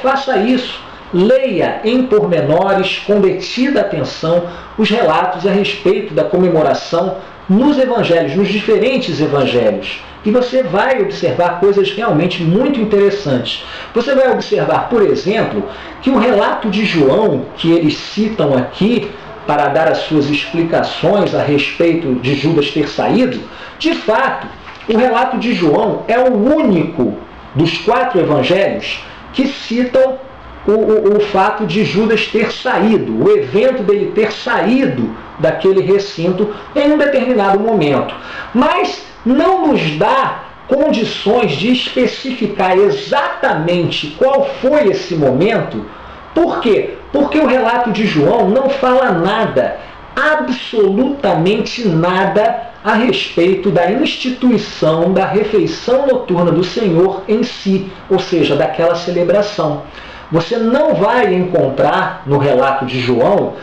Faça isso. Leia em pormenores, com detida atenção, os relatos a respeito da comemoração nos evangelhos, nos diferentes evangelhos. E você vai observar coisas realmente muito interessantes. Você vai observar, por exemplo, que o relato de João, que eles citam aqui para dar as suas explicações a respeito de Judas ter saído, de fato, o relato de João é o único dos 4 evangelhos que citam o fato de Judas ter saído, o evento dele ter saído daquele recinto em um determinado momento. Mas não nos dá condições de especificar exatamente qual foi esse momento. Por quê? Porque o relato de João não fala nada, absolutamente nada, a respeito da instituição da refeição noturna do Senhor em si, ou seja, daquela celebração. Você não vai encontrar no relato de João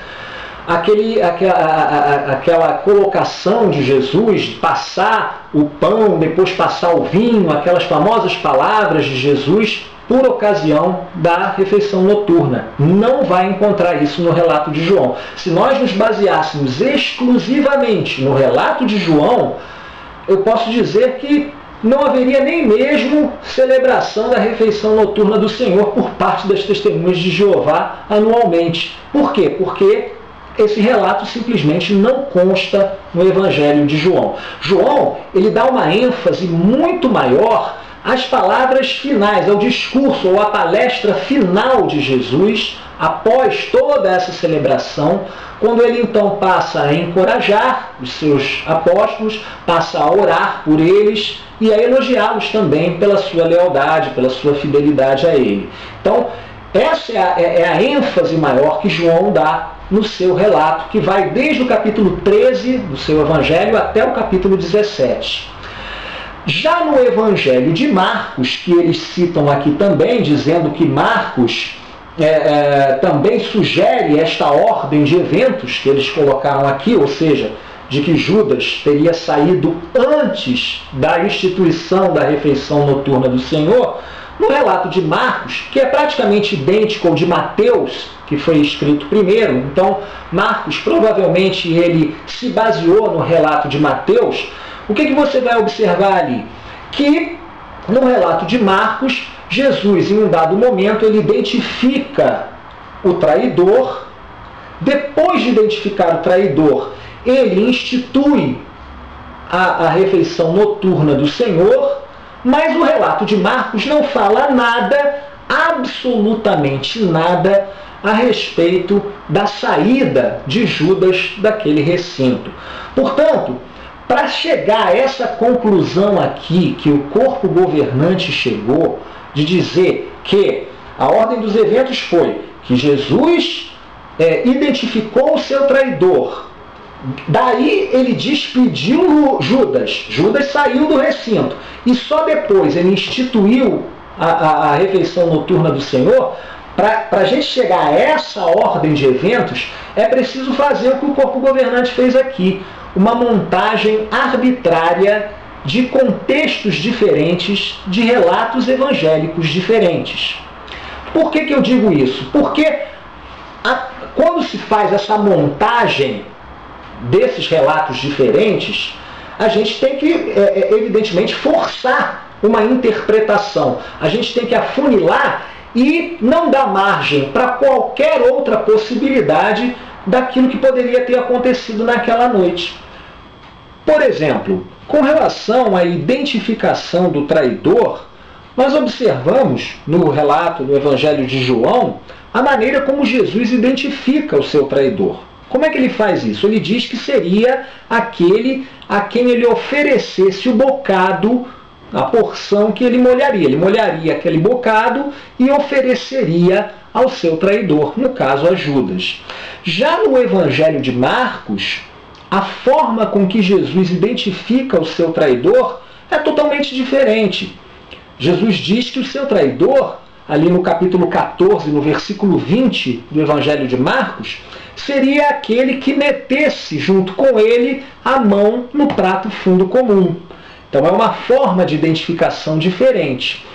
aquela colocação de Jesus, de passar o pão, depois passar o vinho, aquelas famosas palavras de Jesus por ocasião da refeição noturna. Não vai encontrar isso no relato de João. Se nós nos baseássemos exclusivamente no relato de João, eu posso dizer que não haveria nem mesmo celebração da refeição noturna do Senhor por parte das testemunhas de Jeová anualmente. Por quê? Porque esse relato simplesmente não consta no Evangelho de João. João, ele dá uma ênfase muito maior às palavras finais, ao discurso ou à palestra final de Jesus após toda essa celebração, quando ele então passa a encorajar os seus apóstolos, passa a orar por eles e a elogiá-los também pela sua lealdade, pela sua fidelidade a ele. Então, essa é a ênfase maior que João dá no seu relato, que vai desde o capítulo 13 do seu Evangelho até o capítulo 17. Já no Evangelho de Marcos, que eles citam aqui também, dizendo que Marcos também sugere esta ordem de eventos que eles colocaram aqui, ou seja, de que Judas teria saído antes da instituição da refeição noturna do Senhor. No relato de Marcos, que é praticamente idêntico ao de Mateus, que foi escrito primeiro, então Marcos provavelmente ele se baseou no relato de Mateus. O que você vai observar ali? Que no relato de Marcos, Jesus, em um dado momento, ele identifica o traidor. Depois de identificar o traidor, ele institui a refeição noturna do Senhor, mas o relato de Marcos não fala nada, absolutamente nada, a respeito da saída de Judas daquele recinto. Portanto, para chegar a essa conclusão aqui, que o corpo governante chegou, de dizer que a ordem dos eventos foi que Jesus identificou o seu traidor, daí ele despediu Judas, Judas saiu do recinto, e só depois ele instituiu a refeição noturna do Senhor. Para a gente chegar a essa ordem de eventos, é preciso fazer o que o corpo governante fez aqui, uma montagem arbitrária de contextos diferentes, de relatos evangélicos diferentes. Por que eu digo isso? Porque quando se faz essa montagem desses relatos diferentes, a gente tem que, evidentemente, forçar uma interpretação. A gente tem que afunilar e não dar margem para qualquer outra possibilidade daquilo que poderia ter acontecido naquela noite. Por exemplo, com relação à identificação do traidor, nós observamos no relato do Evangelho de João a maneira como Jesus identifica o seu traidor. Como é que ele faz isso? Ele diz que seria aquele a quem ele oferecesse o bocado, a porção que ele molharia. Ele molharia aquele bocado e ofereceria ao seu traidor, no caso a Judas. Já no Evangelho de Marcos, a forma com que Jesus identifica o seu traidor é totalmente diferente. Jesus diz que o seu traidor, ali no capítulo 14, no versículo 20 do Evangelho de Marcos, seria aquele que metesse junto com ele a mão no prato fundo comum. Então é uma forma de identificação diferente.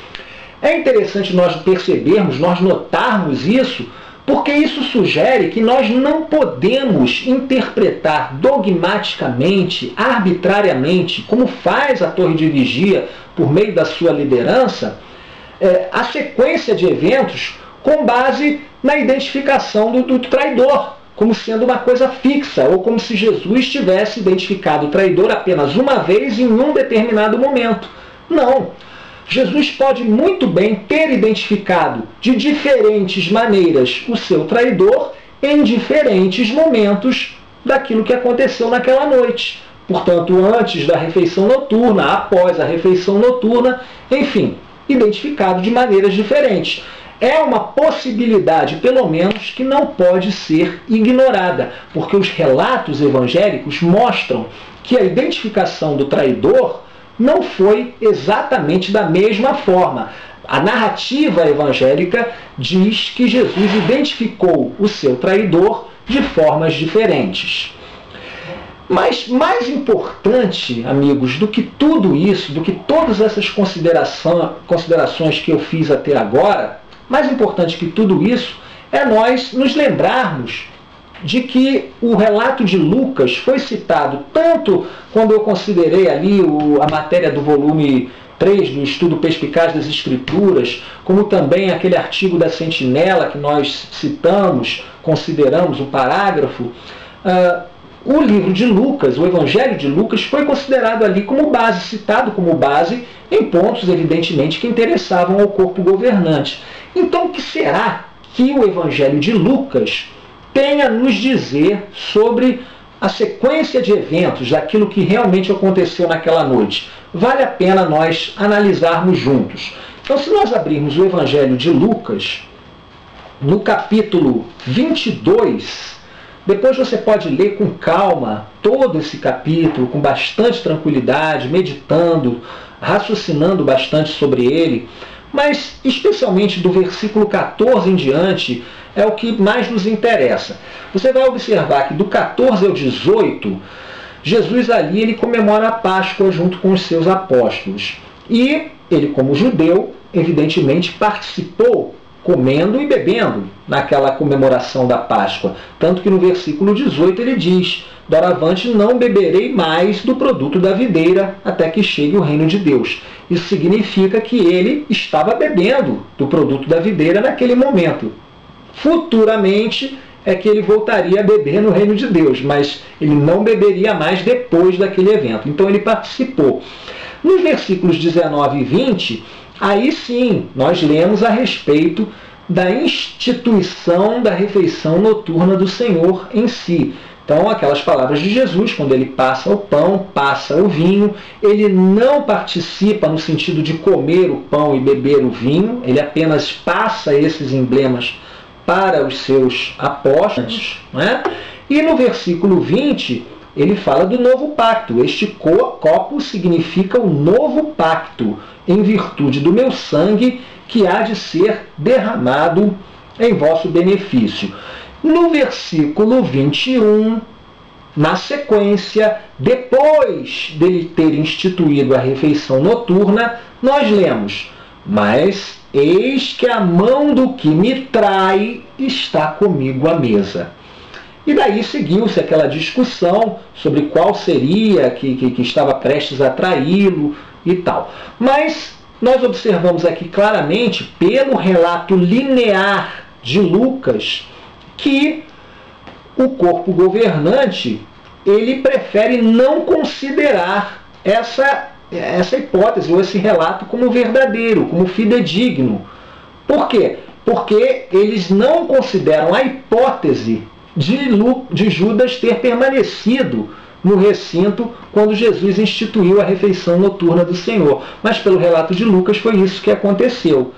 É interessante nós percebermos, nós notarmos isso, porque isso sugere que nós não podemos interpretar dogmaticamente, arbitrariamente, como faz a Torre de Vigia por meio da sua liderança, a sequência de eventos com base na identificação do traidor, como sendo uma coisa fixa, ou como se Jesus tivesse identificado o traidor apenas uma vez em um determinado momento. Não. Jesus pode muito bem ter identificado de diferentes maneiras o seu traidor em diferentes momentos daquilo que aconteceu naquela noite. Portanto, antes da refeição noturna, após a refeição noturna, enfim, identificado de maneiras diferentes. É uma possibilidade, pelo menos, que não pode ser ignorada, porque os relatos evangélicos mostram que a identificação do traidor não foi exatamente da mesma forma. A narrativa evangélica diz que Jesus identificou o seu traidor de formas diferentes. Mas mais importante, amigos, do que tudo isso, do que todas essas considerações que eu fiz até agora, mais importante que tudo isso é nós nos lembrarmos de que o relato de Lucas foi citado tanto quando eu considerei ali a matéria do volume 3 do Estudo Perspicaz das Escrituras, como também aquele artigo da Sentinela que nós citamos, consideramos o parágrafo. O livro de Lucas, o Evangelho de Lucas, foi considerado ali como base, citado como base em pontos, evidentemente, que interessavam ao corpo governante. Então, o que será que o Evangelho de Lucas tem a nos dizer sobre a sequência de eventos, daquilo que realmente aconteceu naquela noite? Vale a pena nós analisarmos juntos. Então, se nós abrirmos o Evangelho de Lucas, no capítulo 22, depois você pode ler com calma todo esse capítulo, com bastante tranquilidade, meditando, raciocinando bastante sobre ele, mas especialmente do versículo 14 em diante é o que mais nos interessa. Você vai observar que do 14 ao 18, Jesus ali ele comemora a Páscoa junto com os seus apóstolos. E ele, como judeu, evidentemente participou comendo e bebendo naquela comemoração da Páscoa. Tanto que no versículo 18 ele diz: doravante não beberei mais do produto da videira até que chegue o reino de Deus. Isso significa que ele estava bebendo do produto da videira naquele momento. Futuramente é que ele voltaria a beber no reino de Deus, mas ele não beberia mais depois daquele evento. Então ele participou. Nos versículos 19 e 20, aí sim, nós lemos a respeito da instituição da refeição noturna do Senhor em si. Então, aquelas palavras de Jesus, quando ele passa o pão, passa o vinho, ele não participa no sentido de comer o pão e beber o vinho, ele apenas passa esses emblemas para os seus apóstolos, né? E no versículo 20, ele fala do novo pacto. Este copo significa o novo pacto, em virtude do meu sangue, que há de ser derramado em vosso benefício. No versículo 21, na sequência, depois dele ter instituído a refeição noturna, nós lemos: mas eis que a mão do que me trai está comigo à mesa. E daí seguiu-se aquela discussão sobre qual seria que estava prestes a traí-lo e tal. Mas nós observamos aqui claramente, pelo relato linear de Lucas, que o corpo governante ele prefere não considerar essa hipótese ou esse relato como verdadeiro, como fidedigno. Por quê? Porque eles não consideram a hipótese de Judas ter permanecido no recinto quando Jesus instituiu a refeição noturna do Senhor. Mas pelo relato de Lucas foi isso que aconteceu.